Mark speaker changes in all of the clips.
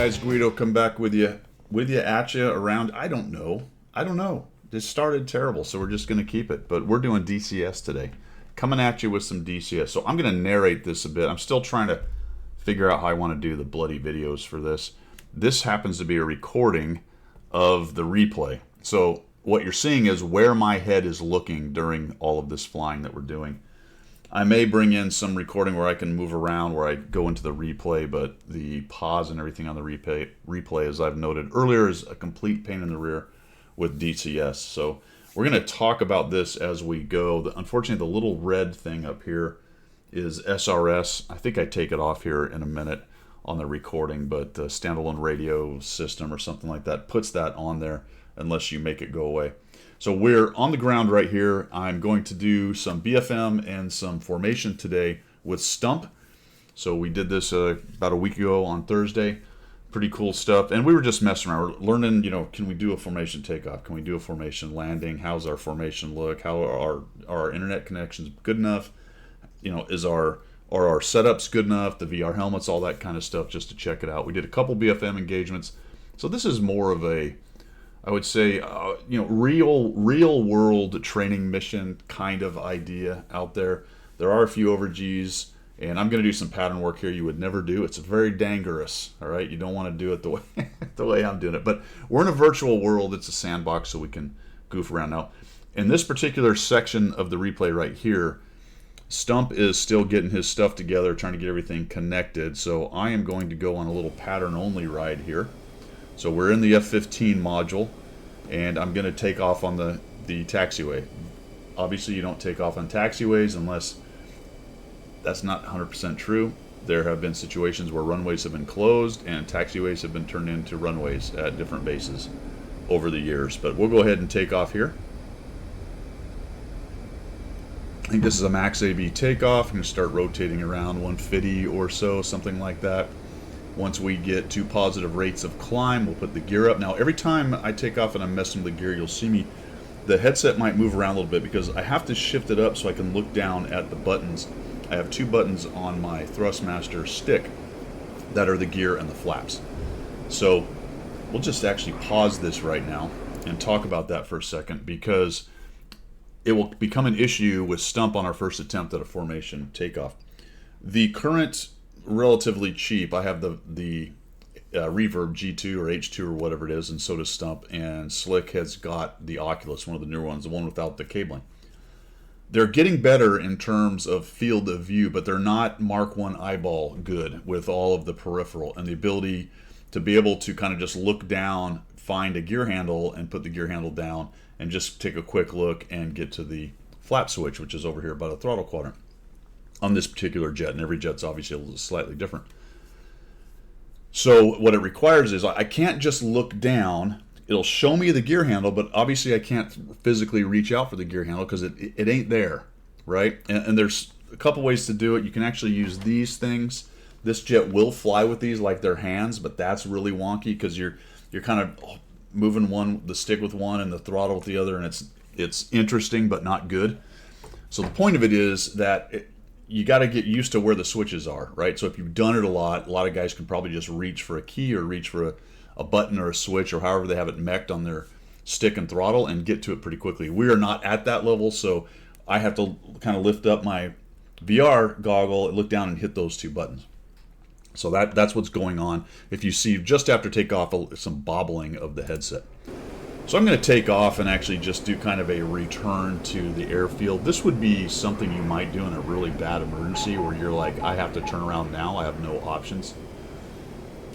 Speaker 1: guys, Guido, come back with you, at you around. I don't know. This started terrible, so we're just going to keep it. But we're doing DCS today, coming at you with some DCS. So I'm going to narrate this a bit. I'm still trying to figure out how I want to do the bloody videos for this. This happens to be a recording of the replay. So what you're seeing is where my head is looking during all of this flying that we're doing. I may bring in some recording where I can move around, where I go into the replay, but the pause and everything on the replay, as I've noted earlier, is a complete pain in the rear with DCS. So we're going to talk about this as we go. Unfortunately, the little red thing up here is SRS. I think I take it off here in a minute on the recording, but the standalone radio system or something like that puts that on there unless you make it go away. So we're on the ground right here. I'm going to do some BFM and some formation today with Stump. So we did this about a week ago on Thursday. Pretty cool stuff. And we were just messing around. We're learning, can we do a formation takeoff? Can we do a formation landing? How's our formation look? How are our internet connections good enough? Are our setups good enough? The VR helmets, all that kind of stuff, just to check it out. We did a couple BFM engagements. So this is more of a, I would say, real world training mission kind of idea out there. There are a few over-Gs, and I'm going to do some pattern work here you would never do. It's very dangerous, all right? You don't want to do it the way I'm doing it. But we're in a virtual world. It's a sandbox, so we can goof around. Now, in this particular section of the replay right here, Stump is still getting his stuff together, trying to get everything connected. So I am going to go on a little pattern-only ride here. So we're in the F-15 module, and I'm going to take off on the taxiway. Obviously, you don't take off on taxiways unless that's not 100% true. There have been situations where runways have been closed and taxiways have been turned into runways at different bases over the years. But we'll go ahead and take off here. I think this is a max AB takeoff. I'm going to start rotating around 150 or so, something like that. Once we get to positive rates of climb, we'll put the gear up. Now, every time I take off and I'm messing with the gear, you'll see me, the headset might move around a little bit because I have to shift it up so I can look down at the buttons. I have two buttons on my Thrustmaster stick that are the gear and the flaps. So we'll just actually pause this right now and talk about that for a second, because it will become an issue with Stump on our first attempt at a formation takeoff. The current relatively cheap. I have the Reverb G2 or H2 or whatever it is, and so does Stump. And Slick has got the Oculus, one of the newer ones, the one without the cabling. They're getting better in terms of field of view, but they're not Mark 1 eyeball good with all of the peripheral and the ability to be able to kind of just look down, find a gear handle, and put the gear handle down, and just take a quick look and get to the flap switch, which is over here by the throttle quadrant on this particular jet, and every jet's obviously a little slightly different. So what it requires is I can't just look down. It'll show me the gear handle, but obviously I can't physically reach out for the gear handle because it ain't there, right? And there's a couple ways to do it. You can actually use these things. This jet will fly with these like they're hands, but that's really wonky because you're kind of moving the stick with one and the throttle with the other, and it's interesting but not good. So the point of it is that you got to get used to where the switches are, right? So if you've done it a lot of guys can probably just reach for a key or reach for a button or a switch or however they have it mech'd on their stick and throttle and get to it pretty quickly. We are not at that level, so I have to kind of lift up my VR goggle, look down, and hit those two buttons. So that's what's going on. If you see just after takeoff some bobbling of the headset. So I'm going to take off and actually just do kind of a return to the airfield. This would be something you might do in a really bad emergency where you're like, I have to turn around now, I have no options.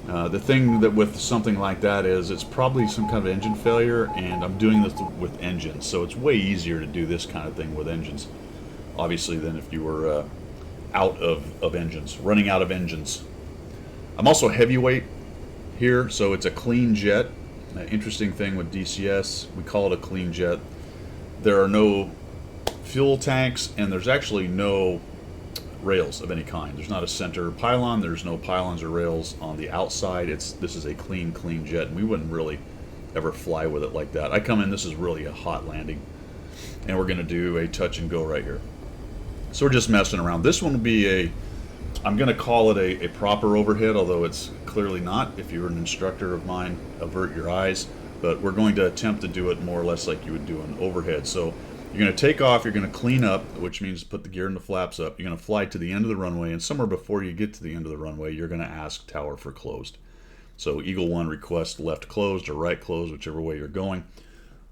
Speaker 1: The thing that with something like that is it's probably some kind of engine failure, and I'm doing this with engines, so it's way easier to do this kind of thing with engines, obviously, than if you were out of engines, running out of engines. I'm also heavyweight here, so it's a clean jet. Interesting thing with DCS, we call it a clean jet. There are no fuel tanks, and there's actually no rails of any kind. There's not a center pylon. There's no pylons or rails on the outside. This is a clean jet, and we wouldn't really ever fly with it like that. I come in, this is really a hot landing, and we're going to do a touch and go right here. So we're just messing around. This one will be I'm going to call it a proper overhead, although it's clearly not. If you're an instructor of mine, avert your eyes. But we're going to attempt to do it more or less like you would do an overhead. So you're going to take off, you're going to clean up, which means put the gear and the flaps up. You're going to fly to the end of the runway, and somewhere before you get to the end of the runway, you're going to ask tower for closed. So Eagle 1 requests left closed or right closed, whichever way you're going.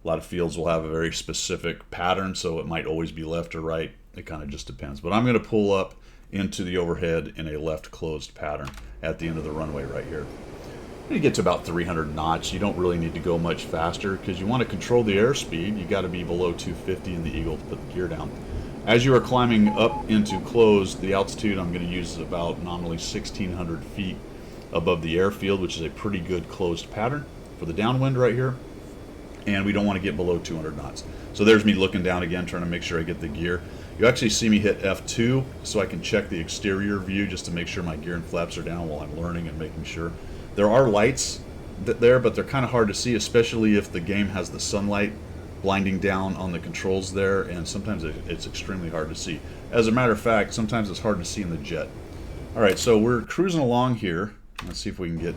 Speaker 1: A lot of fields will have a very specific pattern, so it might always be left or right. It kind of just depends. But I'm going to pull up into the overhead in a left closed pattern at the end of the runway right here. When you get to about 300 knots, you don't really need to go much faster because you want to control the airspeed. You got to be below 250 in the Eagle to put the gear down. As you are climbing up into closed, the altitude I'm going to use is about nominally 1,600 feet above the airfield, which is a pretty good closed pattern for the downwind right here. And we don't want to get below 200 knots. So there's me looking down again, trying to make sure I get the gear. You actually see me hit F2 so I can check the exterior view just to make sure my gear and flaps are down while I'm learning and making sure. There are lights there, but they're kind of hard to see, especially if the game has the sunlight blinding down on the controls there, and sometimes it's extremely hard to see. As a matter of fact, sometimes it's hard to see in the jet. All right, so we're cruising along here. Let's see if we can get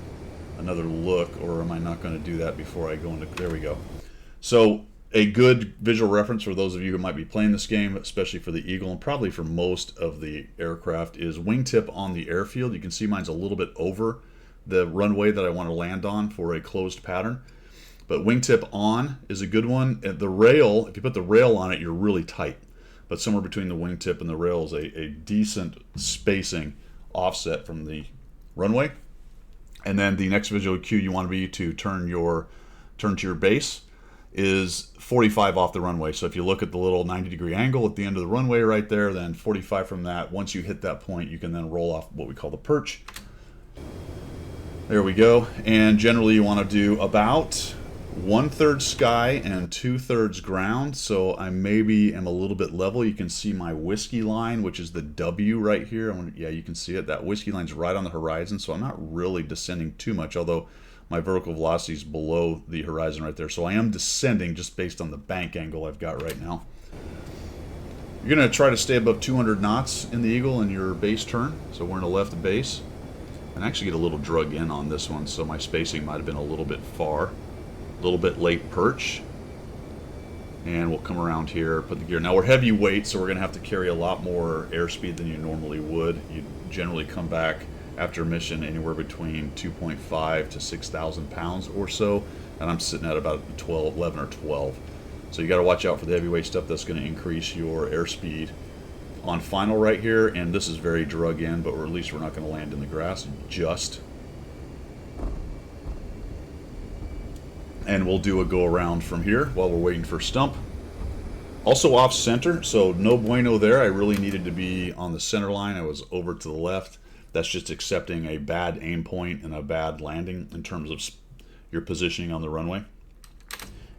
Speaker 1: another look, or am I not going to do that before I go into... There we go. So a good visual reference for those of you who might be playing this game, especially for the Eagle and probably for most of the aircraft, is wingtip on the airfield. You can see mine's a little bit over the runway that I want to land on for a closed pattern. But wingtip on is a good one. The rail, if you put the rail on it, you're really tight. But somewhere between the wingtip and the rail is a decent spacing offset from the runway. And then the next visual cue you want to be to turn to your base is 45 off the runway. So if you look at the little 90-degree angle at the end of the runway right there, then 45 from that. Once you hit that point, you can then roll off what we call the perch. There we go. And generally you want to do about 1/3 sky and 2/3 ground. So I maybe am a little bit level. You can see my whiskey line, which is the W right here. Yeah, you can see it. That whiskey line's right on the horizon. So I'm not really descending too much, although my vertical velocity is below the horizon right there. So I am descending just based on the bank angle I've got right now. You're going to try to stay above 200 knots in the Eagle in your base turn. So we're in a left base. And actually get a little drug in on this one, so my spacing might have been a little bit far. A little bit late perch. And we'll come around here, put the gear. Now we're heavyweight, so we're going to have to carry a lot more airspeed than you normally would. You generally come back after a mission anywhere between 2.5 to 6,000 pounds or so. And I'm sitting at about 11 or 12. So you got to watch out for the heavyweight stuff that's going to increase your airspeed. On final right here, and this is very drug in, but at least we're not going to land in the grass just. And we'll do a go around from here while we're waiting for stump. Also off center, so no bueno there. I really needed to be on the center line. I was over to the left. That's just accepting a bad aim point and a bad landing in terms of your positioning on the runway.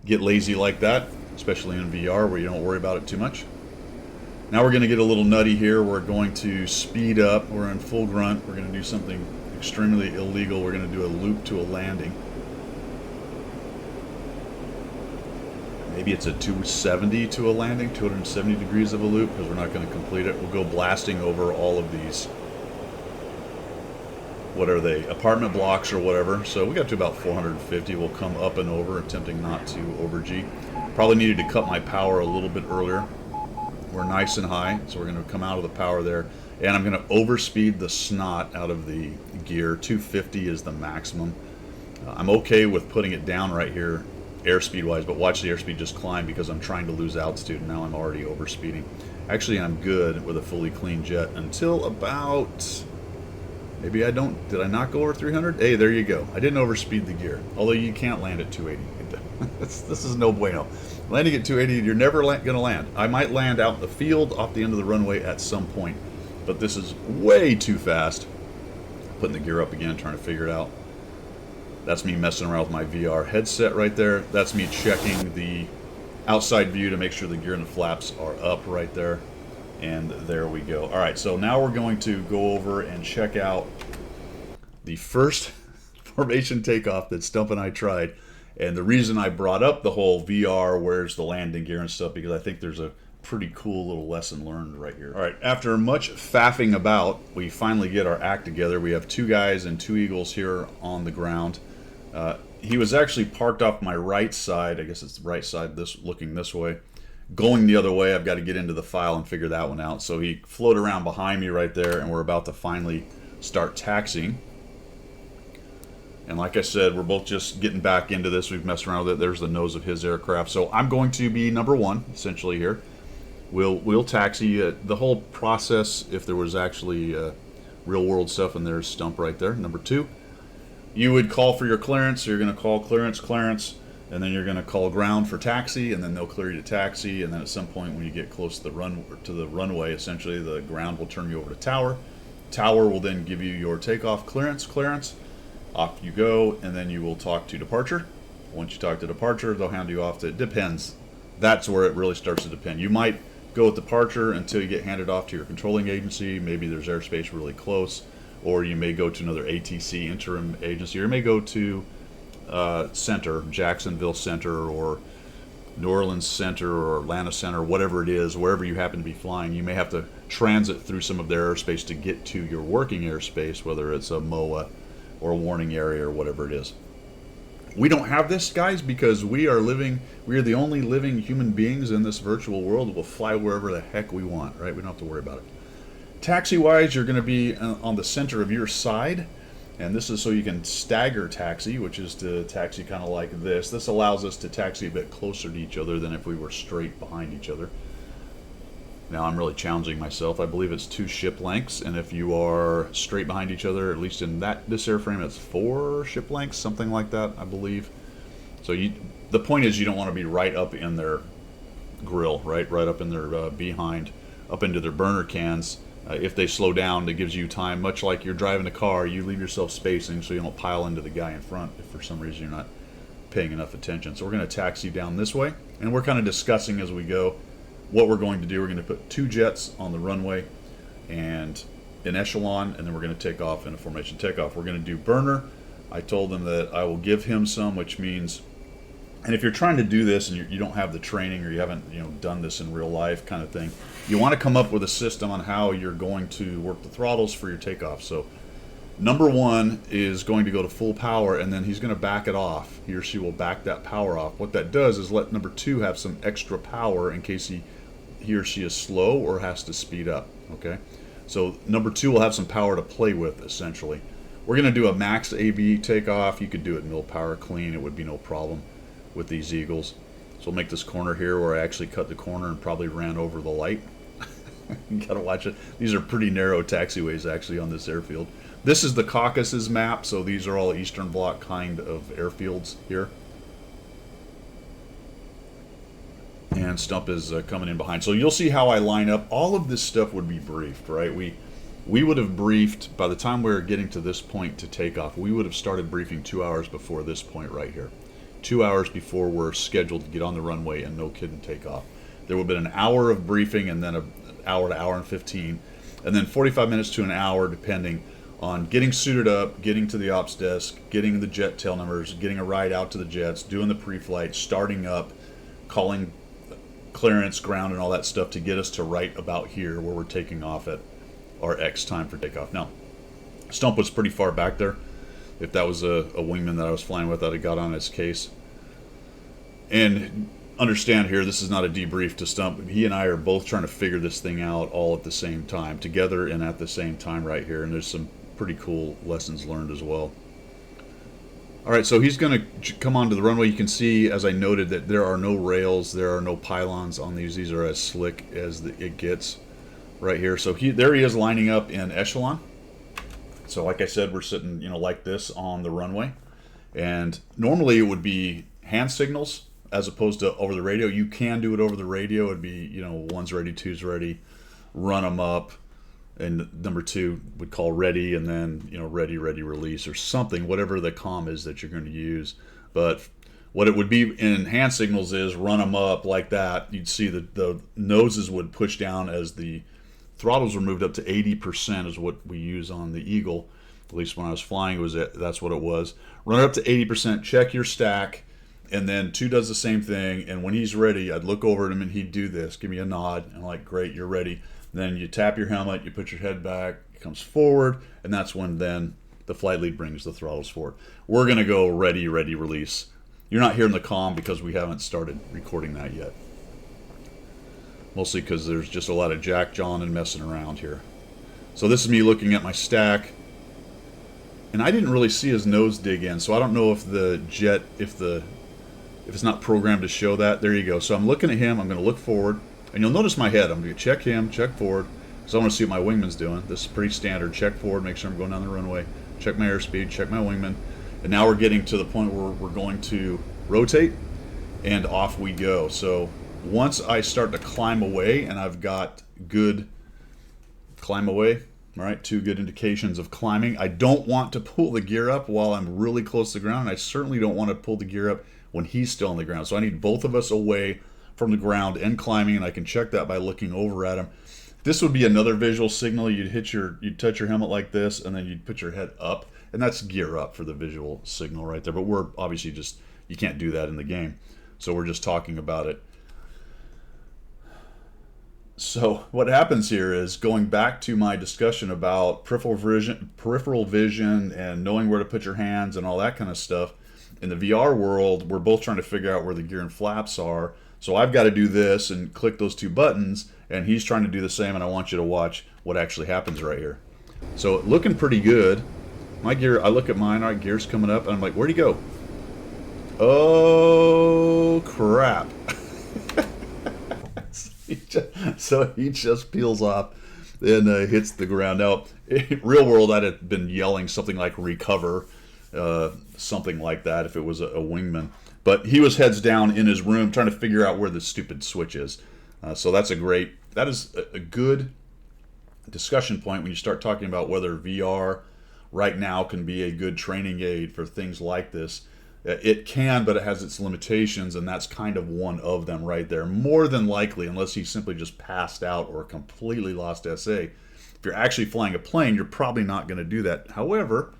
Speaker 1: Get lazy like that, especially in VR where you don't worry about it too much. Now we're going to get a little nutty here. We're going to speed up. We're in full grunt. We're going to do something extremely illegal. We're going to do a loop to a landing. Maybe it's a 270 to a landing, 270 degrees of a loop, because we're not going to complete it. We'll go blasting over all of these, what are they, apartment blocks or whatever. So we got to about 450. We'll come up and over, attempting not to over G. Probably needed to cut my power a little bit earlier. We're nice and high, so we're going to come out of the power there. And I'm going to overspeed the snot out of the gear. 250 is the maximum. I'm okay with putting it down right here, airspeed wise, but watch the airspeed just climb because I'm trying to lose altitude, and now I'm already overspeeding. Actually, I'm good with a fully clean jet until about, maybe I don't, did I not go over 300? Hey, there you go. I didn't overspeed the gear, although you can't land at 280. This is no bueno. Landing at 280, you're never going to land. I might land out in the field off the end of the runway at some point, but this is way too fast. Putting the gear up again, trying to figure it out. That's me messing around with my VR headset right there. That's me checking the outside view to make sure the gear and the flaps are up right there. And there we go. All right, so now we're going to go over and check out the first formation takeoff that Stump and I tried. And the reason I brought up the whole VR, where's the landing gear and stuff, because I think there's a pretty cool little lesson learned right here. All right, after much faffing about, we finally get our act together. We have 2 guys and 2 eagles here on the ground. He was actually parked off my right side. I guess it's the right side, looking this way. Going the other way, I've got to get into the file and figure that one out. So he floated around behind me right there, and we're about to finally start taxiing. And like I said, we're both just getting back into this. We've messed around with it. There's the nose of his aircraft. So I'm going to be number 1, essentially, here. We'll taxi. The whole process, if there was actually real-world stuff, and there's Stump right there, number 2. You would call for your clearance. So you're going to call clearance, and then you're going to call ground for taxi, and then they'll clear you to taxi. And then at some point, when you get close to the runway, essentially, the ground will turn you over to tower. Tower will then give you your takeoff clearance. Off you go, and then you will talk to departure. Once you talk to departure, they'll hand you off to, it depends. That's where it really starts to depend. You might go with departure until you get handed off to your controlling agency. Maybe there's airspace really close, or you may go to another ATC interim agency, or you may go to center, Jacksonville Center, or New Orleans Center, or Atlanta Center, whatever it is, wherever you happen to be flying. You may have to transit through some of their airspace to get to your working airspace, whether it's a MOA or a warning area or whatever it is. We don't have this, guys, because we are the only living human beings in this virtual world. We'll fly wherever the heck we want, right? We don't have to worry about it. Taxi-wise, you're going to be on the center of your side, and this is so you can stagger taxi, which is to taxi kind of like this. This allows us to taxi a bit closer to each other than if we were straight behind each other. Now I'm really challenging myself. I believe it's 2 ship lengths, and if you are straight behind each other, at least in this airframe, it's 4 ship lengths, something like that, I believe. So the point is, you don't want to be right up in their grill, right up in their behind, up into their burner cans. If they slow down, it gives you time, much like you're driving a car. You leave yourself spacing so you don't pile into the guy in front if for some reason you're not paying enough attention. So we're going to taxi down this way, and we're kind of discussing as we go what we're going to do. We're going to put 2 jets on the runway and in echelon, and then we're going to take off in a formation takeoff. We're going to do burner. I told them that I will give him some, which means, and if you're trying to do this and you don't have the training, or you haven't done this in real life kind of thing, you want to come up with a system on how you're going to work the throttles for your takeoff. So number 1 is going to go to full power, and then he's going to back it off. He or she will back that power off. What that does is let number 2 have some extra power in case he or she is slow or has to speed up. Okay, so number 2 will have some power to play with, essentially. We're going to do a max AB takeoff. You could do it mil power clean. It would be no problem with these Eagles. So we'll make this corner here where I actually cut the corner and probably ran over the light. You gotta watch it. These are pretty narrow taxiways actually on this airfield. This is the Caucasus map, so these are all Eastern Bloc kind of airfields here. And Stump is coming in behind. So you'll see how I line up. All of this stuff would be briefed, right? We would have briefed, by the time we were getting to this point to take off, we would have started briefing 2 hours before this point right here. 2 hours before we're scheduled to get on the runway and no kidding take off. There would have been an hour of briefing, and then an hour to hour and 15, and then 45 minutes to an hour depending on getting suited up, getting to the ops desk, getting the jet tail numbers, getting a ride out to the jets, doing the pre-flight, starting up, calling clearance, ground, and all that stuff to get us to right about here where we're taking off at our X time for takeoff. Now, Stump was pretty far back there. If that was a wingman that I was flying with, I'd have got on his case. And understand here, this is not a debrief to Stump. He and I are both trying to figure this thing out all at the same time, together and at the same time right here. And there's some pretty cool lessons learned as well. All right, so he's going to come onto the runway. You can see, as I noted, that there are no rails, there are no pylons on these. These are as slick as it gets right here. So there he is lining up in echelon. So like I said, we're sitting, like this on the runway. And normally it would be hand signals as opposed to over the radio. You can do it over the radio. It'd be, 1's ready, 2's ready, run them up. And number 2 would call ready, and then, ready, release, or something, whatever the comm is that you're going to use. But what it would be in hand signals is run them up like that. You'd see the noses would push down as the throttles were moved up to 80% is what we use on the Eagle. At least when I was flying, that's what it was. Run it up to 80%, check your stack, And then 2 does the same thing. And when he's ready, I'd look over at him and he'd do this, give me a nod. And I'm like, great, you're ready. Then you tap your helmet, you put your head back, it comes forward. And that's when then the flight lead brings the throttles forward. We're going to go ready, ready, release. You're not hearing the comm because we haven't started recording that yet. Mostly because there's just a lot of jack-jawing and messing around here. So this is me looking at my stack. And I didn't really see his nose dig in, so I don't know if the jet, if it's not programmed to show that. There you go. So I'm looking at him, I'm going to look forward, and you'll notice my head. I'm going to check him, check forward, because I want to see what my wingman's doing. This is pretty standard. Check forward, make sure I'm going down the runway, check my airspeed, check my wingman. And now we're getting to the point where we're going to rotate, and off we go. So once I start to climb away, and I've got good climb away, all right, 2 good indications of climbing. I don't want to pull the gear up while I'm really close to the ground. And I certainly don't want to pull the gear up when he's still on the ground. So I need both of us away from the ground and climbing, and I can check that by looking over at him. This would be another visual signal. You'd touch your helmet like this, and then you'd put your head up, and that's gear up for the visual signal right there. But we're obviously just, you can't do that in the game. So we're just talking about it. So what happens here is, going back to my discussion about peripheral vision and knowing where to put your hands and all that kind of stuff. In the VR world, we're both trying to figure out where the gear and flaps are. So I've got to do this and click those 2 buttons, and he's trying to do the same, and I want you to watch what actually happens right here. So looking pretty good. My gear, I look at mine, all right, gear's coming up, and I'm like, where'd he go? Oh, crap. So he just peels off and hits the ground. Now, in real world, I'd have been yelling something like recover, something like that if it was a wingman. But he was heads down in his room trying to figure out where the stupid switch is. So that is a good discussion point when you start talking about whether VR right now can be a good training aid for things like this. It can, but it has its limitations, and that's kind of one of them right there. More than likely, unless he simply just passed out or completely lost SA, if you're actually flying a plane, you're probably not going to do that. However,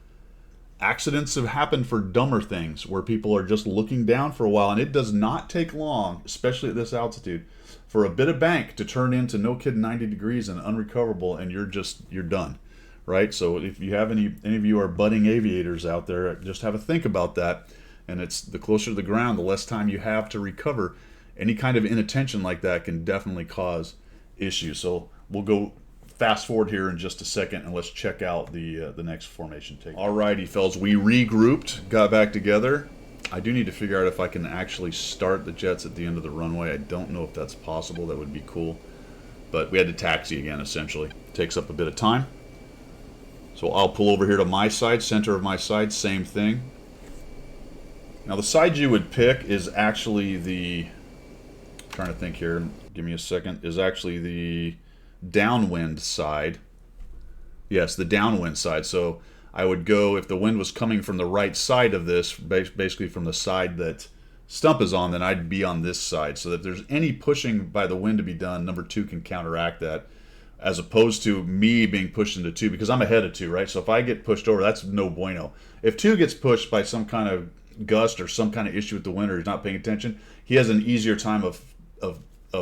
Speaker 1: accidents have happened for dumber things, where people are just looking down for a while, and it does not take long, especially at this altitude, for a bit of bank to turn into, no kidding, 90 degrees and unrecoverable, and you're done, right? So if you have any of you are budding aviators out there, just have a think about that. And it's the closer to the ground, the less time you have to recover. Any kind of inattention like that can definitely cause issues. So we'll go fast forward here in just a second, and let's check out the next formation take. Alrighty, fellas, we regrouped, got back together. I do need to figure out if I can actually start the jets at the end of the runway. I don't know if that's possible. That would be cool. But we had to taxi again, essentially. Takes up a bit of time. So I'll pull over here to my side, center of my side, same thing. Now the side you would pick is actually the, I'm trying to think here, give me a second, is actually the downwind side. Yes, the downwind side. So I would go, if the wind was coming from the right side of this, basically from the side that Stump is on, then I'd be on this side. So that if there's any pushing by the wind to be done, number 2 can counteract that, as opposed to me being pushed into 2, because I'm ahead of 2, right? So if I get pushed over, that's no bueno. If 2 gets pushed by some kind of gust or some kind of issue with the wind, or he's not paying attention, he has an easier time of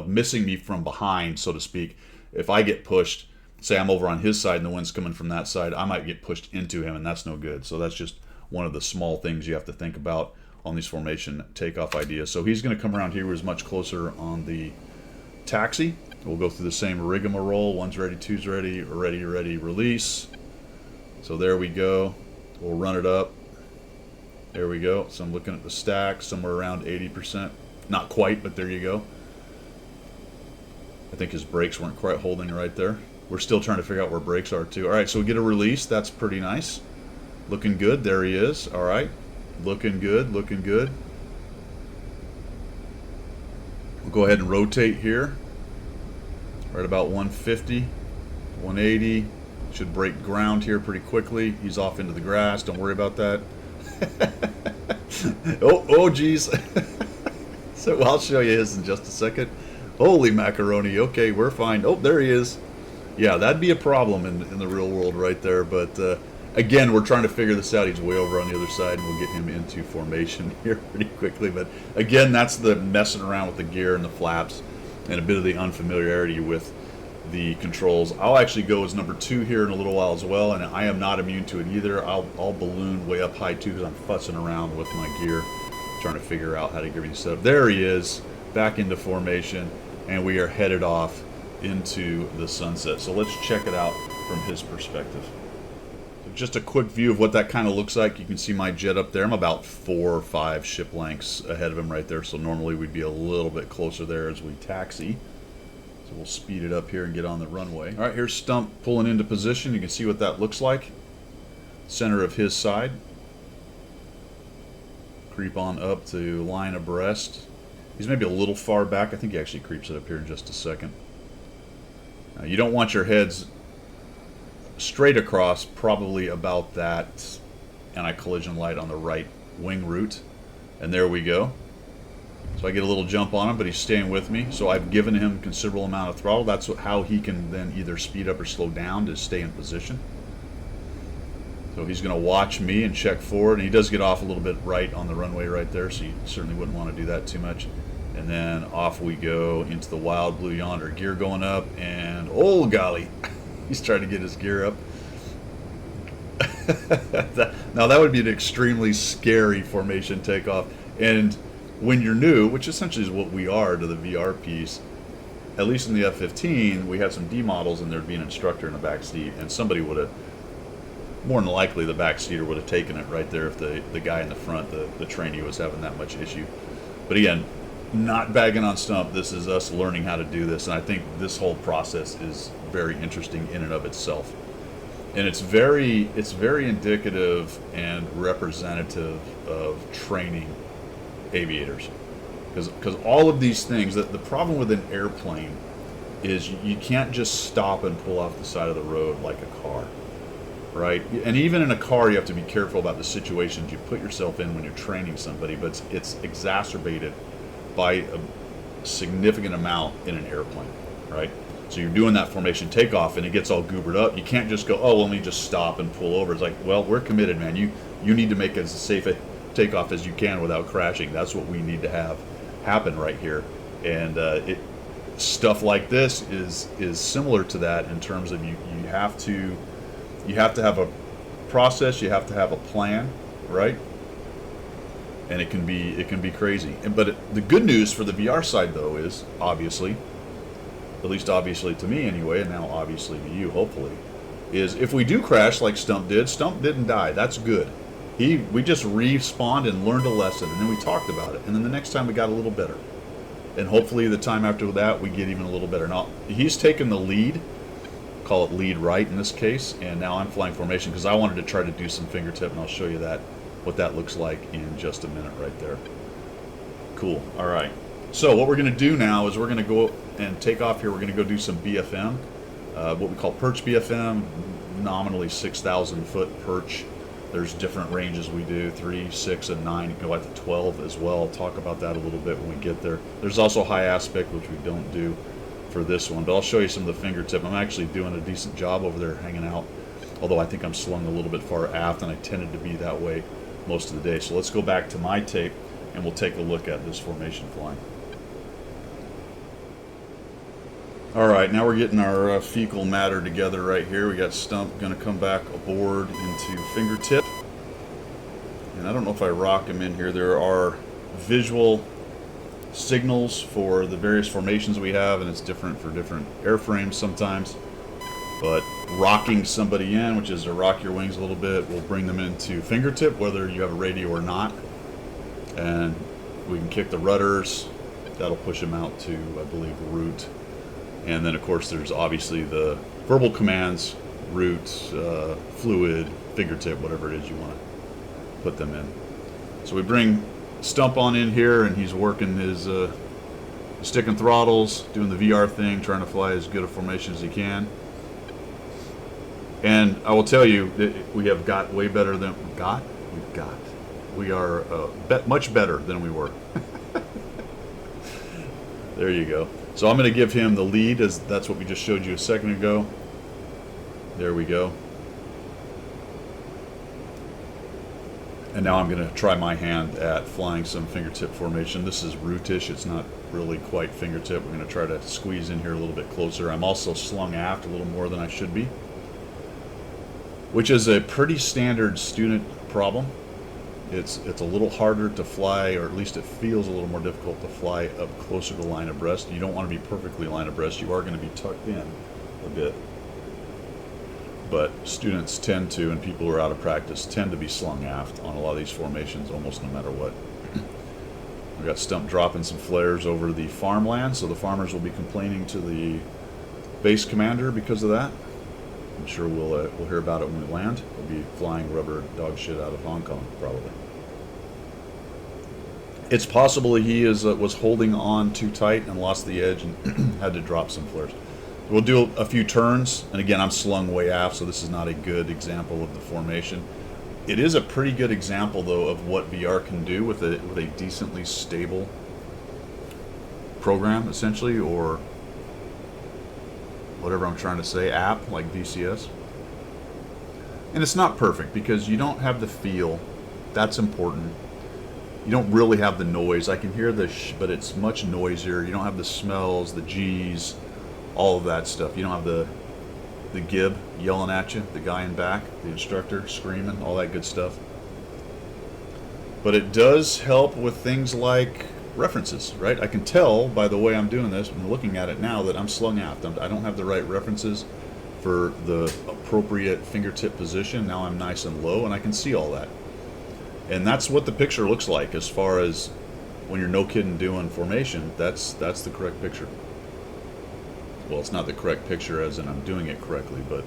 Speaker 1: missing me from behind, so to speak. If I get pushed, say I'm over on his side and the wind's coming from that side, I might get pushed into him, and that's no good. So that's just one of the small things you have to think about on these formation takeoff ideas. So he's going to come around here, who's much closer on the taxi. We'll go through the same rigmarole. 1's ready, 2's ready, ready, release. So there we go. We'll run it up. There we go. So I'm looking at the stack, somewhere around 80%. Not quite, but there you go. I think his brakes weren't quite holding right there. We're still trying to figure out where brakes are too. All right, so we get a release. That's pretty nice. Looking good. There he is. All right. Looking good, looking good. We'll go ahead and rotate here. Right about 150, 180. Should break ground here pretty quickly. He's off into the grass. Don't worry about that. oh geez. So I'll show you his in just a second. Holy macaroni. Okay, we're fine. Oh, there he is. Yeah, that'd be a problem in the real world right there. But Again, we're trying to figure this out. He's way over on the other side, and we'll get him into formation here pretty quickly. But again, that's the messing around with the gear and the flaps and a bit of the unfamiliarity with the controls. I'll actually go as number 2 here in a little while as well, and I am not immune to it either. I'll balloon way up high too because I'm fussing around with my gear, trying to figure out how to get everything set up. There he is, back into formation, and we are headed off into the sunset. So let's check it out from his perspective. Just a quick view of what that kind of looks like. You can see my jet up there. I'm about 4 or 5 ship lengths ahead of him right there, so normally we'd be a little bit closer there as we taxi. So we'll speed it up here and get on the runway. All right, here's Stump pulling into position. You can see what that looks like. Center of his side. Creep on up to line abreast. He's maybe a little far back. I think he actually creeps it up here in just a second. Now, you don't want your heads straight across, probably about that anti-collision light on the right wing root. And there we go. So I get a little jump on him, but he's staying with me. So I've given him a considerable amount of throttle. That's how he can then either speed up or slow down to stay in position. So he's going to watch me and check forward. And he does get off a little bit right on the runway right there, so you certainly wouldn't want to do that too much. And then off we go into the wild blue yonder. Gear going up, and oh golly, he's trying to get his gear up. Now that would be an extremely scary formation takeoff. And when you're new, which essentially is what we are to the VR piece, at least in the F-15, we had some D models and there'd be an instructor in the back seat, and somebody would have, more than likely the back seater would have taken it right there if the guy in the front, the trainee, was having that much issue. But again, not bagging on Stump. This is us learning how to do this, and I think this whole process is very interesting in and of itself. And it's very indicative and representative of training aviators, because all of these things, the problem with an airplane is you can't just stop and pull off the side of the road like a car, right? And even in a car, you have to be careful about the situations you put yourself in when you're training somebody, but it's exacerbated by a significant amount in an airplane, right? So you're doing that formation takeoff and it gets all goobered up. You can't just go, oh, let me just stop and pull over. It's like, well, we're committed, man. You need to make as safe a takeoff as you can without crashing. That's what we need to have happen right here. And stuff like this is similar to that in terms of you have to have a process, you have to have a plan, right? And it can be crazy. But the good news for the VR side though is, obviously, at least obviously to me anyway, and now obviously to you hopefully, is if we do crash like Stump didn't die. That's good. We just respawned and learned a lesson, and then we talked about it, and then the next time we got a little better, and hopefully the time after that we get even a little better. Now he's taken the lead, call it lead right in this case, and now I'm flying formation because I wanted to try to do some fingertip, and I'll show you what that looks like in just a minute right there. Cool. All right. So what we're going to do now is we're going to go and take off here. We're going to go do some BFM, what we call perch BFM, nominally 6,000 foot perch. There's different ranges we do, 3, 6, and 9. You can go out to 12 as well. I'll talk about that a little bit when we get there. There's also high aspect, which we don't do for this one, but I'll show you some of the fingertip. I'm actually doing a decent job over there hanging out, although I think I'm slung a little bit far aft, and I tended to be that way most of the day. So let's go back to my tape, and we'll take a look at this formation flying. All right, now we're getting our fecal matter together right here. We got Stump going to come back aboard into fingertip. And I don't know if I rock him in here. There are visual signals for the various formations we have, and it's different for different airframes sometimes. But rocking somebody in, which is to rock your wings a little bit, will bring them into fingertip, whether you have a radio or not. And we can kick the rudders. That'll push them out to, I believe, route. And then, of course, there's obviously the verbal commands, route, fluid, fingertip, whatever it is you want to put them in. So we bring Stump on in here, and he's working his stick and throttles, doing the VR thing, trying to fly as good a formation as he can. And I will tell you that we have got way better than we are much better than we were. There you go. So I'm going to give him the lead, as that's what we just showed you a second ago. There we go. And now I'm going to try my hand at flying some fingertip formation. This is rootish. It's not really quite fingertip. We're going to try to squeeze in here a little bit closer. I'm also slung aft a little more than I should be, which is a pretty standard student problem. It's a little harder to fly, or at least it feels a little more difficult to fly up closer to line abreast. You don't want to be perfectly line abreast. You are going to be tucked in a bit. But students tend to, and people who are out of practice, tend to be slung aft on a lot of these formations almost no matter what. We got Stump dropping some flares over the farmland, so the farmers will be complaining to the base commander because of that. I'm sure we'll hear about it when we land. We'll be flying rubber dog shit out of Hong Kong, probably. It's possible he was holding on too tight and lost the edge and had to drop some flares. We'll do a few turns, and again, I'm slung way aft, so this is not a good example of the formation. It is a pretty good example, though, of what VR can do with a decently stable program, essentially, or whatever I'm trying to say, app like DCS. And it's not perfect because you don't have the feel. That's important. You don't really have the noise. I can hear the but it's much noisier. You don't have the smells, the G's, all of that stuff. You don't have the gib yelling at you, the guy in back, the instructor screaming, all that good stuff. But it does help with things like references, right? I can tell by the way I'm doing this, I'm looking at it now, that I'm slung aft. I don't have the right references for the appropriate fingertip position. Now I'm nice and low, and I can see all that. And that's what the picture looks like as far as when you're no kidding doing formation. That's the correct picture. Well, it's not the correct picture as in I'm doing it correctly, but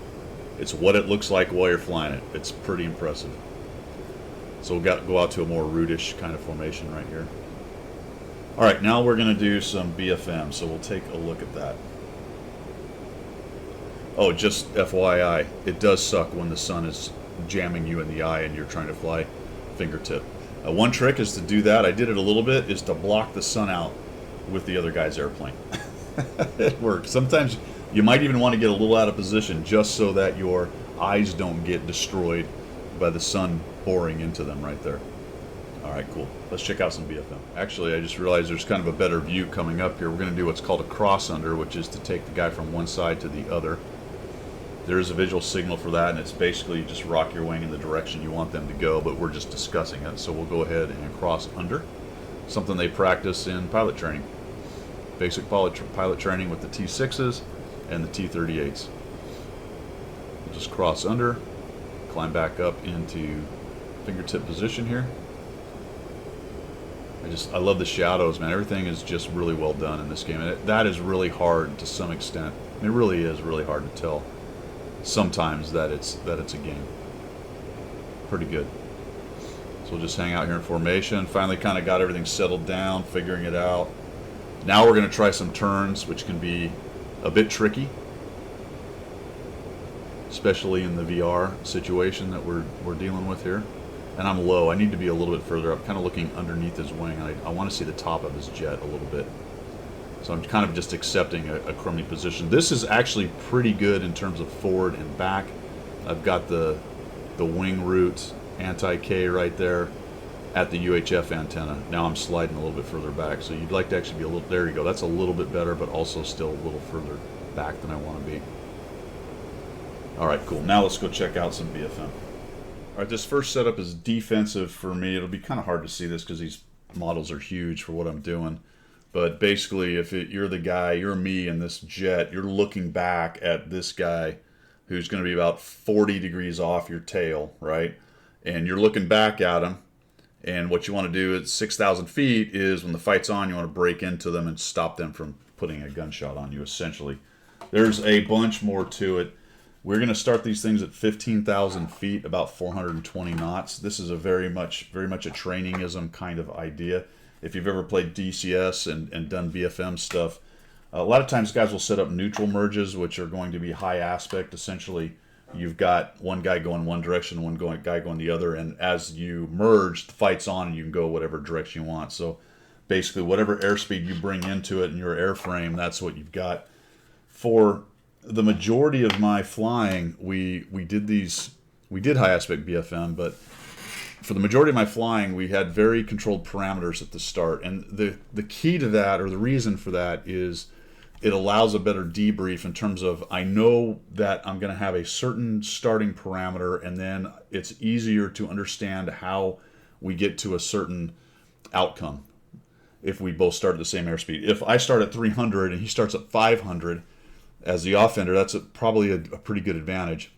Speaker 1: it's what it looks like while you're flying it. It's pretty impressive. So we'll go out to a more rootish kind of formation right here. All right, now we're going to do some BFM, so we'll take a look at that. Oh, just FYI, it does suck when the sun is jamming you in the eye and you're trying to fly fingertip. One trick is to do that, I did it a little bit, is to block the sun out with the other guy's airplane. It works. Sometimes you might even want to get a little out of position just so that your eyes don't get destroyed by the sun boring into them right there. All right, cool. Let's check out some BFM. Actually, I just realized there's kind of a better view coming up here. We're going to do what's called a cross under, which is to take the guy from one side to the other. There is a visual signal for that, and it's basically just rock your wing in the direction you want them to go, but we're just discussing it. So we'll go ahead and cross under, something they practice in pilot training. Basic pilot training with the T6s and the T38s. We'll just cross under, climb back up into fingertip position here. I love the shadows, man. Everything is just really well done in this game, and that is really hard to some extent. It really is really hard to tell sometimes that it's a game. Pretty good. So we'll just hang out here in formation. Finally kind of got everything settled down, figuring it out. Now we're going to try some turns, which can be a bit tricky, especially in the VR situation that we're dealing with here. And I'm low. I need to be a little bit further up, kind of looking underneath his wing. I want to see the top of his jet a little bit. So I'm kind of just accepting a crummy position. This is actually pretty good in terms of forward and back. I've got the wing root anti-K right there at the UHF antenna. Now I'm sliding a little bit further back. So you'd like to actually be a little, there you go. That's a little bit better, but also still a little further back than I want to be. All right, cool. Now let's go check out some BFM. All right, this first setup is defensive for me. It'll be kind of hard to see this because these models are huge for what I'm doing. But basically, if you're the guy, you're me in this jet, you're looking back at this guy who's going to be about 40 degrees off your tail, right? And you're looking back at him. And what you want to do at 6,000 feet is when the fight's on, you want to break into them and stop them from putting a gunshot on you, essentially. There's a bunch more to it. We're going to start these things at 15,000 feet, about 420 knots. This is a very much a trainingism kind of idea. If you've ever played DCS and done BFM stuff, a lot of times guys will set up neutral merges, which are going to be high aspect. Essentially, you've got one guy going one direction, guy going the other, and as you merge, the fight's on and you can go whatever direction you want. So basically, whatever airspeed you bring into it in your airframe, that's what you've got. For the majority of my flying, we did high aspect BFM, but for the majority of my flying, we had very controlled parameters at the start. And the key to that, or the reason for that, is it allows a better debrief in terms of I know that I'm going to have a certain starting parameter, and then it's easier to understand how we get to a certain outcome if we both start at the same airspeed. If I start at 300 and he starts at 500 as the offender, that's probably a pretty good advantage.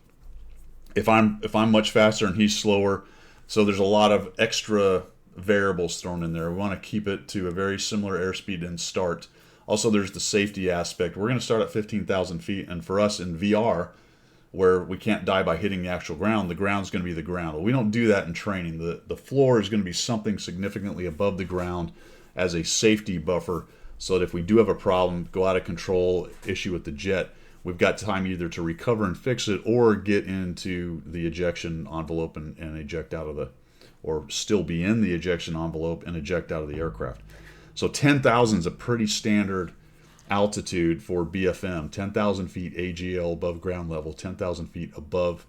Speaker 1: If I'm much faster and he's slower, so there's a lot of extra variables thrown in there. We want to keep it to a very similar airspeed and start. Also, there's the safety aspect. We're going to start at 15,000 feet, and for us in VR, where we can't die by hitting the actual ground, the ground's going to be the ground. Well, we don't do that in training. The floor is going to be something significantly above the ground as a safety buffer, so that if we do have a problem, go out of control, issue with the jet, we've got time either to recover and fix it or get into the ejection envelope and eject out of the, or still be in the ejection envelope and eject out of the aircraft. So 10,000 is a pretty standard altitude for BFM. 10,000 feet AGL above ground level, 10,000 feet above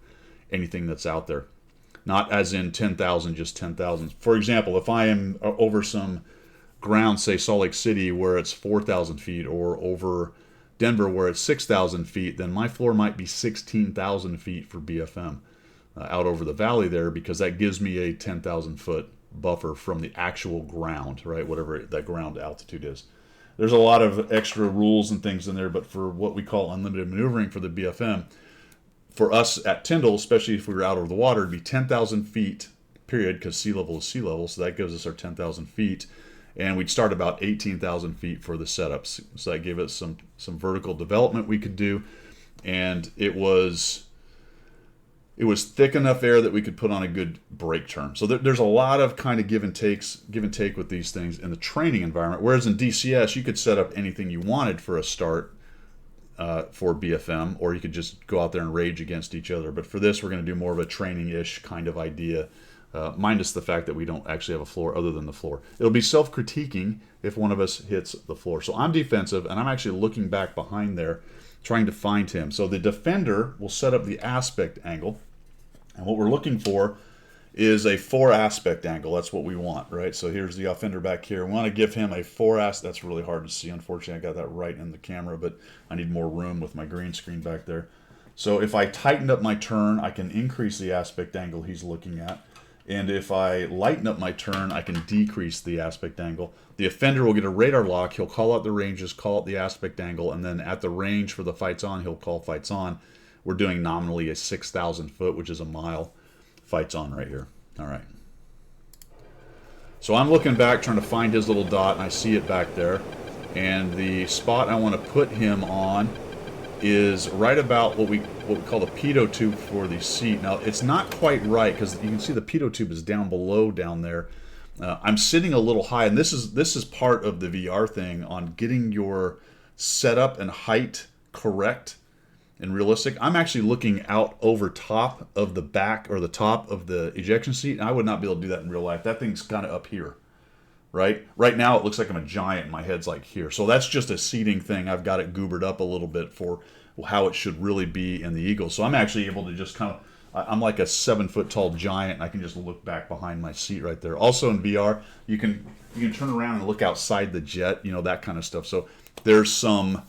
Speaker 1: anything that's out there. Not as in 10,000, just 10,000. For example, if I am over some ground, say Salt Lake City, where it's 4,000 feet, or over Denver, where it's 6,000 feet, then my floor might be 16,000 feet for BFM out over the valley there, because that gives me a 10,000 foot buffer from the actual ground, right? Whatever that ground altitude is. There's a lot of extra rules and things in there, but for what we call unlimited maneuvering for the BFM, for us at Tyndall, especially if we were out over the water, it'd be 10,000 feet, period, because sea level is sea level, so that gives us our 10,000 feet. And we'd start about 18,000 feet for the setups. So that gave us some vertical development we could do. And it was thick enough air that we could put on a good brake term. So there's a lot of kind of give and take with these things in the training environment. Whereas in DCS, you could set up anything you wanted for a start for BFM, or you could just go out there and rage against each other. But for this, we're going to do more of a training-ish kind of idea, minus the fact that we don't actually have a floor other than the floor. It'll be self-critiquing if one of us hits the floor. So I'm defensive, and I'm actually looking back behind there, trying to find him. So the defender will set up the aspect angle. And what we're looking for is a 4 aspect angle. That's what we want, right? So here's the offender back here. We want to give him a 4 aspect. That's really hard to see. Unfortunately, I got that right in the camera, but I need more room with my green screen back there. So if I tightened up my turn, I can increase the aspect angle he's looking at. And if I lighten up my turn, I can decrease the aspect angle. The offender will get a radar lock. He'll call out the ranges, call out the aspect angle, and then at the range for the fights on, he'll call fights on. We're doing nominally a 6,000 foot, which is a mile, fights on right here. All right. So I'm looking back, trying to find his little dot, and I see it back there. And the spot I want to put him on is right about what we call the pitot tube for the seat. Now, it's not quite right, because you can see the pitot tube is down below down there. I'm sitting a little high, and this is part of the VR thing on getting your setup and height correct and realistic. I'm actually looking out over top of the back, or the top of the ejection seat, and I would not be able to do that in real life. That thing's kind of up here, right? Right now it looks like I'm a giant and my head's like here. So that's just a seating thing. I've got it goobered up a little bit for how it should really be in the Eagle. So I'm actually able to just kind of, I'm like a 7-foot tall giant, and I can just look back behind my seat right there. Also in VR, you can turn around and look outside the jet, you know, that kind of stuff. So there's some,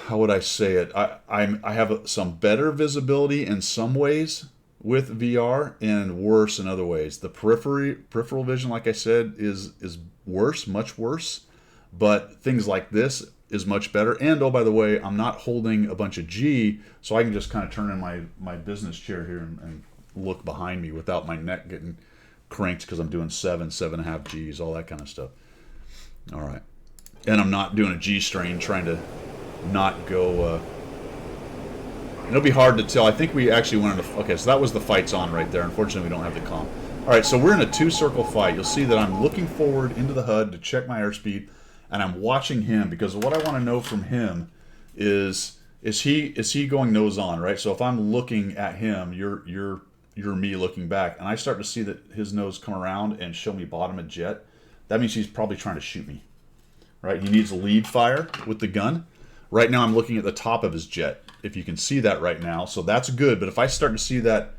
Speaker 1: how would I say it? I have some better visibility in some ways with VR and worse in other ways. The peripheral vision, like I said, is worse, much worse. But things like this is much better. And oh, by the way, I'm not holding a bunch of G, so I can just kind of turn in my business chair here and look behind me without my neck getting cranked, because I'm doing 7.5 Gs, all that kind of stuff. All right. And I'm not doing a G strain, trying to not go, it'll be hard to tell. I think we actually went into, okay, so that was the fights on right there. Unfortunately, we don't have the comp. All right, so we're in a 2-circle fight. You'll see that I'm looking forward into the HUD to check my airspeed, and I'm watching him, because what I want to know from him is he going nose on, right? So if I'm looking at him, you're me looking back, and I start to see that his nose come around and show me bottom of jet. That means he's probably trying to shoot me, right? He needs lead fire with the gun. Right now I'm looking at the top of his jet, if you can see that right now. So that's good. But if I start to see that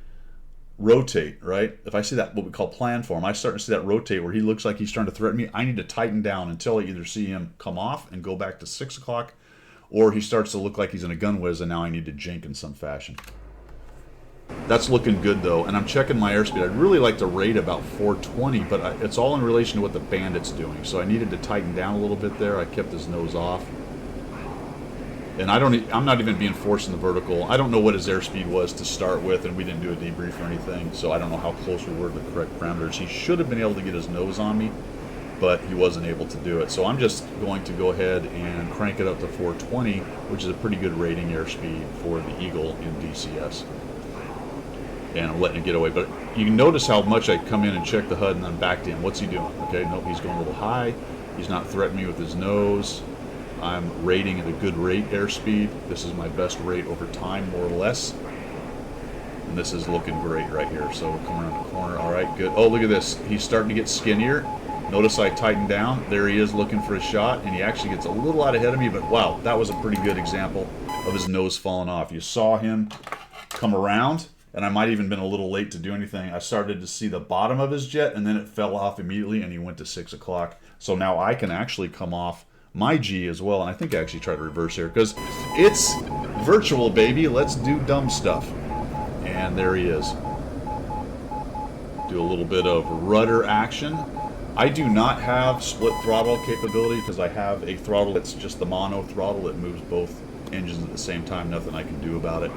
Speaker 1: rotate, right? If I see that, what we call plan form, I start to see that rotate where he looks like he's trying to threaten me, I need to tighten down until I either see him come off and go back to 6 o'clock, or he starts to look like he's in a gun whiz and now I need to jink in some fashion. That's looking good though, and I'm checking my airspeed. I'd really like to rate about 420, but it's all in relation to what the Bandit's doing. So I needed to tighten down a little bit there. I kept his nose off. And I'm not even being forced in the vertical. I don't know what his airspeed was to start with, and we didn't do a debrief or anything, so I don't know how close we were to the correct parameters. He should have been able to get his nose on me, but he wasn't able to do it. So I'm just going to go ahead and crank it up to 420, which is a pretty good rating airspeed for the Eagle in DCS. And I'm letting it get away. But you can notice how much I come in and check the HUD and then back to him. What's he doing? Okay, nope, he's going a little high. He's not threatening me with his nose. I'm rating at a good rate airspeed. This is my best rate over time, more or less. And this is looking great right here. So we're coming around the corner. All right, good. Oh, look at this. He's starting to get skinnier. Notice I tightened down. There he is looking for a shot, and he actually gets a little out ahead of me, but wow, that was a pretty good example of his nose falling off. You saw him come around, and I might even been a little late to do anything. I started to see the bottom of his jet, and then it fell off immediately, and he went to 6 o'clock. So now I can actually come off my G as well, and I think I actually tried to reverse here because it's virtual, baby. Let's do dumb stuff. And there he is. Do a little bit of rudder action. I do not have split throttle capability because I have a throttle that's just the mono throttle that moves both engines at the same time. Nothing I can do about it.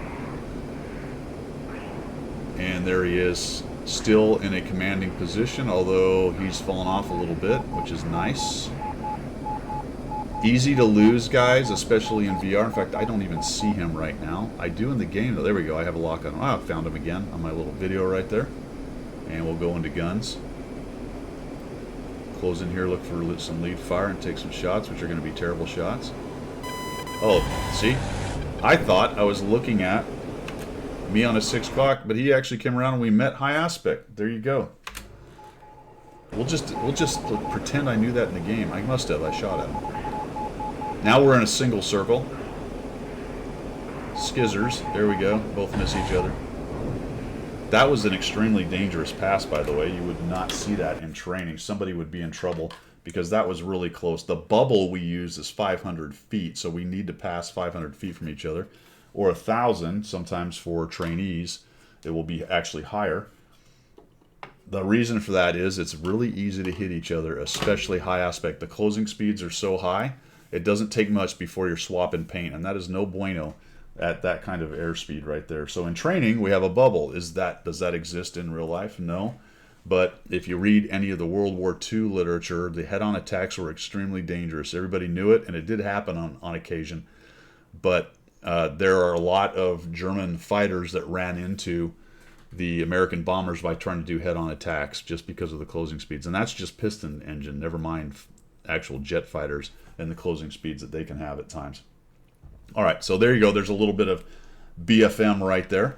Speaker 1: And there he is, still in a commanding position, although he's fallen off a little bit, which is nice. Easy to lose, guys, especially in VR. In fact, I don't even see him right now. I do in the game, though. There we go. I have a lock on. Oh, I found him again on my little video right there. And we'll go into guns. Close in here, look for some lead fire and take some shots, which are going to be terrible shots. Oh, see? I thought I was looking at me on a 6 o'clock, but he actually came around and we met high aspect. There you go. We'll just pretend I knew that in the game. I must have. I shot at him. Now we're in a single circle. Skizzers. There we go. Both miss each other. That was an extremely dangerous pass, by the way. You would not see that in training. Somebody would be in trouble because that was really close. The bubble we use is 500 feet, so we need to pass 500 feet from each other. Or 1,000, sometimes for trainees. It will be actually higher. The reason for that is it's really easy to hit each other, especially high aspect. The closing speeds are so high, it doesn't take much before you're swapping paint, and that is no bueno at that kind of airspeed right there. So in training, we have a bubble. Does that exist in real life? No. But if you read any of the World War II literature, the head-on attacks were extremely dangerous. Everybody knew it, and it did happen on occasion. But there are a lot of German fighters that ran into the American bombers by trying to do head-on attacks just because of the closing speeds. And that's just piston engine, never mind actual jet fighters and the closing speeds that they can have at times. All right, so there you go. There's a little bit of BFM right there.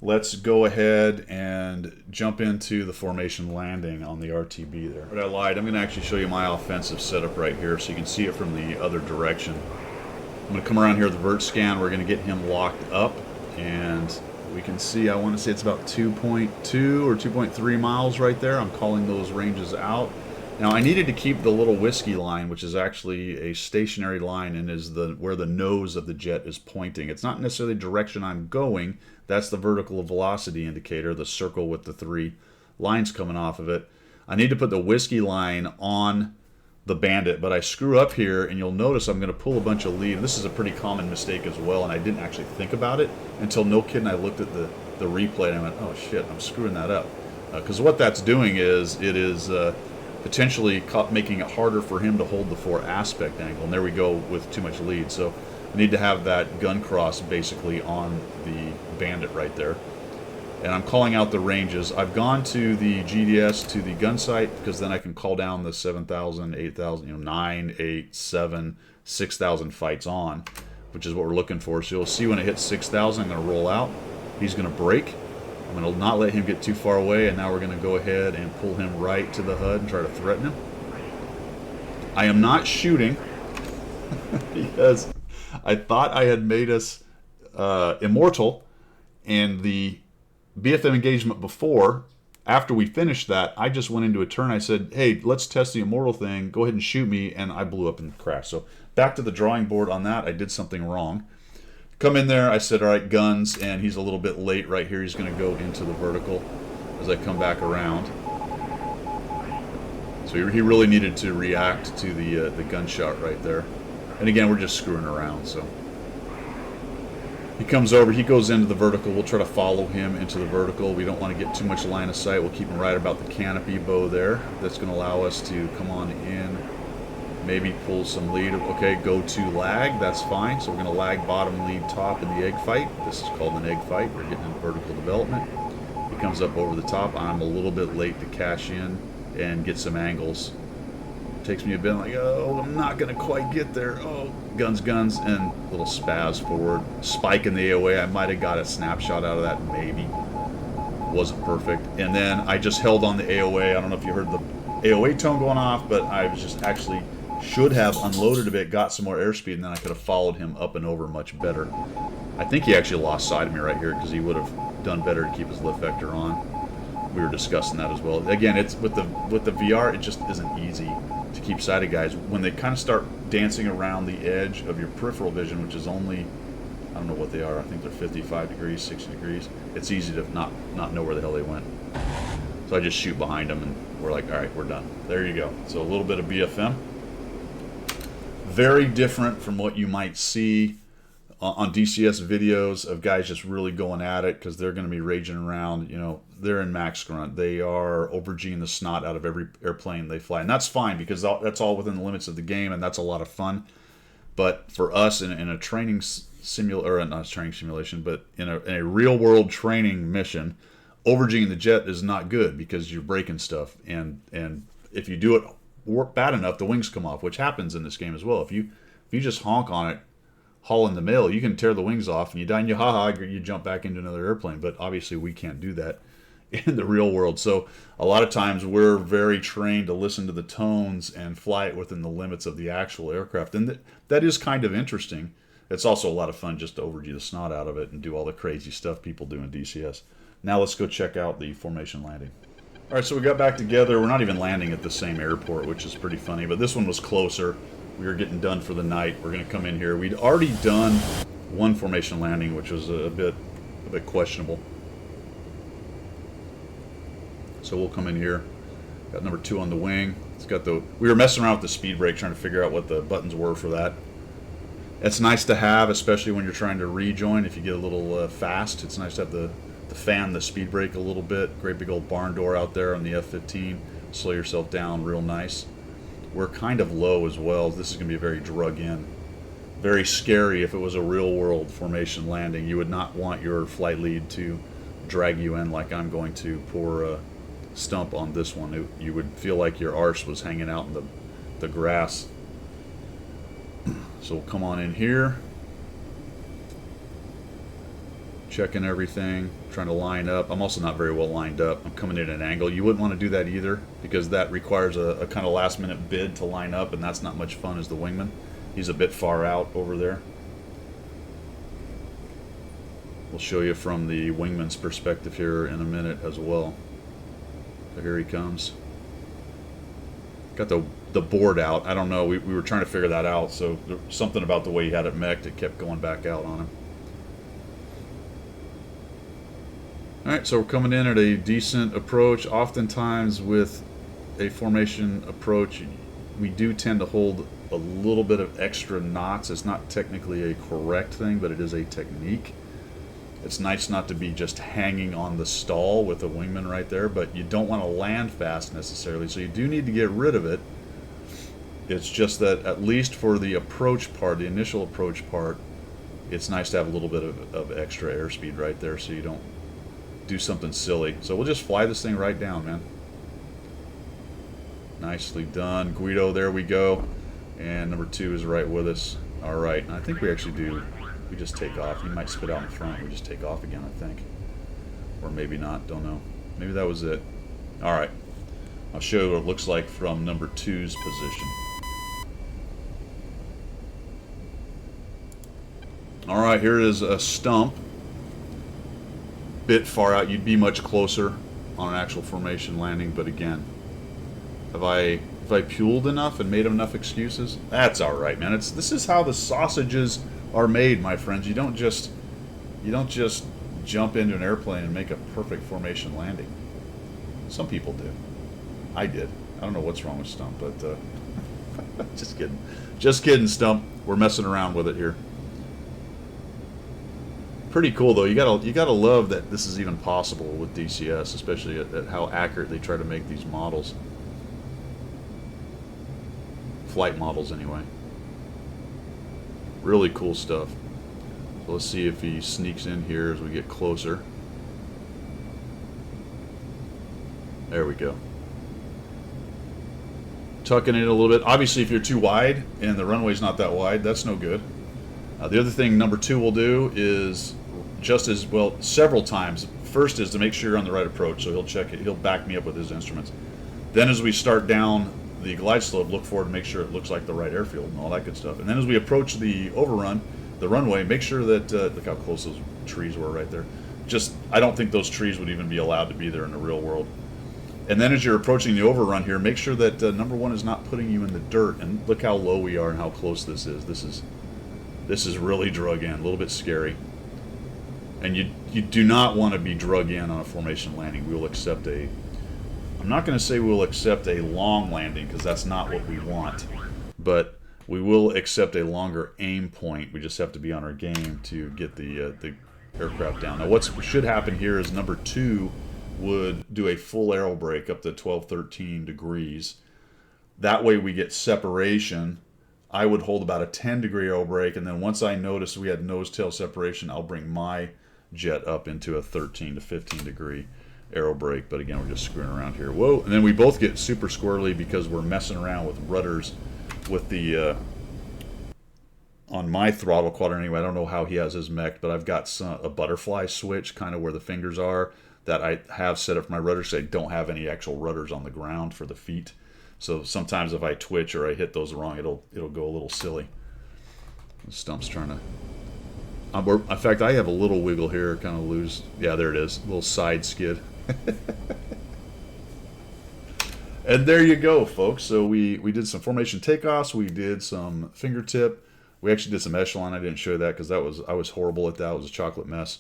Speaker 1: Let's go ahead and jump into the formation landing on the RTB there. But I lied. I'm going to actually show you my offensive setup right here so you can see it from the other direction. I'm going to come around here with the vert scan. We're going to get him locked up, and we can see, I want to say it's about 2.2 or 2.3 miles right there. I'm calling those ranges out. Now I needed to keep the little whiskey line, which is actually a stationary line and is where the nose of the jet is pointing. It's not necessarily the direction I'm going. That's the vertical velocity indicator, the circle with the 3 lines coming off of it. I need to put the whiskey line on the Bandit, but I screw up here, and you'll notice I'm going to pull a bunch of lead. This is a pretty common mistake as well, and I didn't actually think about it until, no kidding, I looked at the replay and I went, oh shit, I'm screwing that up. Because what that's doing is it is potentially making it harder for him to hold the 4 aspect angle, and there we go with too much lead. So I need to have that gun cross basically on the Bandit right there. And I'm calling out the ranges. I've gone to the GDS to the gun sight because then I can call down the 7,000, 8,000, 9, 8, 7, 6,000 fights on, which is what we're looking for. So you'll see when it hits 6,000, I'm going to roll out. He's going to brake. I'm going to not let him get too far away, and now we're going to go ahead and pull him right to the HUD and try to threaten him. I am not shooting because I thought I had made us immortal, and the BFM engagement before, after we finished that, I just went into a turn. I said, hey, let's test the immortal thing. Go ahead and shoot me. And I blew up and crashed. So back to the drawing board on that. I did something wrong. Come in there. I said, all right, guns. And he's a little bit late right here. He's going to go into the vertical as I come back around. So he really needed to react to the gunshot right there. And again, we're just screwing around. So he comes over, he goes into the vertical. We'll try to follow him into the vertical. We don't want to get too much line of sight. We'll keep him right about the canopy bow there. That's going to allow us to come on in, maybe pull some lead. Okay, go to lag, that's fine. So we're going to lag bottom, lead top in the egg fight. This is called an egg fight. We're getting into vertical development. He comes up over the top. I'm a little bit late to cash in and get some angles. Takes me a bit, like, oh, I'm not going to quite get there. Oh, guns, and a little spaz forward. Spike in the AOA. I might have got a snapshot out of that, maybe. Wasn't perfect. And then I just held on the AOA. I don't know if you heard the AOA tone going off, but I was just actually should have unloaded a bit, got some more airspeed, and then I could have followed him up and over much better. I think he actually lost sight of me right here because he would have done better to keep his lift vector on. We were discussing that as well. Again, it's with the VR, it just isn't easy to keep sight of guys when they kind of start dancing around the edge of your peripheral vision, which is only, I don't know what they are. I think they're 55 degrees, 60 degrees. It's easy to not know where the hell they went. So I just shoot behind them, and we're like, all right, we're done. There you go. So a little bit of BFM. Very different from what you might see on DCS videos of guys just really going at it because they're going to be raging around. You know, they're in max grunt. They are over-G'ing the snot out of every airplane they fly. And that's fine because that's all within the limits of the game, and that's a lot of fun. But for us in a training simulation, or not a training simulation, but in a real-world training mission, over-G'ing the jet is not good because you're breaking stuff. And if you do it bad enough, the wings come off, which happens in this game as well. If you just honk on it, haul in the mail, you can tear the wings off and you die and you jump back into another airplane. But obviously we can't do that in the real world. So a lot of times we're very trained to listen to the tones and fly it within the limits of the actual aircraft. And that is kind of interesting. It's also a lot of fun just to over-G the snot out of it and do all the crazy stuff people do in DCS. Now let's go check out the formation landing. All right, so we got back together. We're not even landing at the same airport, which is pretty funny, but this one was closer. We were getting done for the night. We're going to come in here. We'd already done one formation landing, which was a bit questionable. So we'll come in here. Got number 2 on the wing. It's got we were messing around with the speed brake, trying to figure out what the buttons were for that. It's nice to have, especially when you're trying to rejoin. If you get a little fast, it's nice to have the fan the speed brake a little bit. Great big old barn door out there on the F-15. Slow yourself down real nice. We're kind of low as well. This is going to be very drug in. Very scary if it was a real world formation landing. You would not want your flight lead to drag you in like I'm going to. Poor Stump on this one. You would feel like your arse was hanging out in the grass. So we'll come on in here. Checking everything, trying to line up. I'm also not very well lined up. I'm coming in at an angle. You wouldn't want to do that either because that requires a kind of last minute bid to line up, and that's not much fun as the wingman. He's a bit far out over there. We'll show you from the wingman's perspective here in a minute as well. So here he comes. Got the board out. I don't know. We were trying to figure that out, so something about the way he had it mech'd, it kept going back out on him. Alright, so we're coming in at a decent approach. Oftentimes with a formation approach, we do tend to hold a little bit of extra knots. It's not technically a correct thing, but it is a technique. It's nice not to be just hanging on the stall with a wingman right there, but you don't want to land fast necessarily, so you do need to get rid of it. It's just that at least for the approach part, the initial approach part, it's nice to have a little bit of extra airspeed right there so you don't do something silly. So we'll just fly this thing right down, man. Nicely done, Guido. There we go. And number 2 is right with us. All right, and I think we actually do. We just take off. He might spit out in front. We just take off again, I think, or maybe not. Don't know. Maybe that was it. All right. I'll show you what it looks like from number 2's position. All right, here is a Stump. bit far out. You'd be much closer on an actual formation landing, but again, have I puled enough and made enough excuses? That's all right, man. This is how the sausages are made, my friends. You don't just jump into an airplane and make a perfect formation landing. Some people do. I did. I don't know what's wrong with Stump, but just kidding. Just kidding, Stump. We're messing around with it here. Pretty cool though. You gotta love that this is even possible with DCS, especially at how accurate they try to make these models. Flight models, anyway. Really cool stuff. So let's see if he sneaks in here as we get closer. There we go. Tucking it a little bit. Obviously, if you're too wide and the runway's not that wide, that's no good. The other thing number 2 will do is just as well several times. First is to make sure you're on the right approach, so he'll check it. He'll back me up with his instruments. Then as we start down the glide slope, look forward and make sure it looks like the right airfield and all that good stuff. And then as we approach the overrun, the runway, make sure that look how close those trees were right there. Just, I don't think those trees would even be allowed to be there in the real world. And then as you're approaching the overrun here, make sure that number 1 is not putting you in the dirt. And look how low we are and how close this is. This is really drug in, a little bit scary. And you do not want to be drug in on a formation landing. We will accept I'm not going to say we'll accept a long landing because that's not what we want. But we will accept a longer aim point. We just have to be on our game to get the aircraft down. Now what should happen here is number 2 would do a full aero brake up to 12, 13 degrees. That way we get separation. I would hold about a 10-degree aero brake, and then once I notice we had nose-tail separation, I'll bring my jet up into a 13 to 15-degree aero brake. But again, we're just screwing around here. Whoa! And then we both get super squirrely because we're messing around with rudders with the on my throttle quadrant anyway. I don't know how he has his mech, but I've got a butterfly switch kind of where the fingers are that I have set up for my rudders. So I don't have any actual rudders on the ground for the feet. So sometimes if I twitch or I hit those wrong, it'll go a little silly. The Stump's trying to... in fact, I have a little wiggle here, kind of loose. Yeah, there it is. A little side skid. And there you go, folks. So we did some formation takeoffs. We did some fingertip. We actually did some echelon. I didn't show you that because I was horrible at that. It was a chocolate mess.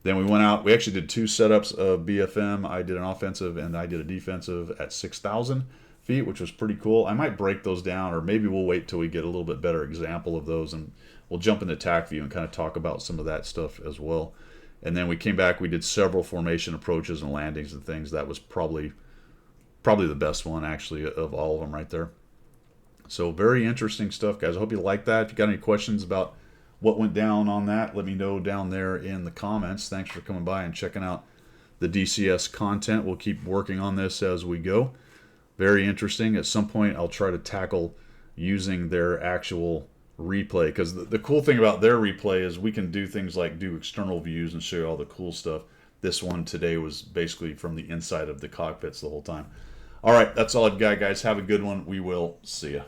Speaker 1: Then we went out. We actually did 2 setups of BFM. I did an offensive and I did a defensive at 6,000 feet, which was pretty cool. I might break those down, or maybe we'll wait till we get a little bit better example of those, and we'll jump into TAC view and kind of talk about some of that stuff as well. And then we came back. We did several formation approaches and landings and things. That was probably the best one, actually, of all of them right there. So very interesting stuff, guys. I hope you like that. If you got any questions about what went down on that, let me know down there in the comments. Thanks for coming by and checking out the DCS content. We'll keep working on this as we go. Very interesting. At some point, I'll try to tackle using their actual replay, because the cool thing about their replay is we can do things like do external views and show you all the cool stuff. This one today was basically from the inside of the cockpits the whole time. All right, that's all I've got, guys. Have a good one. We will see you.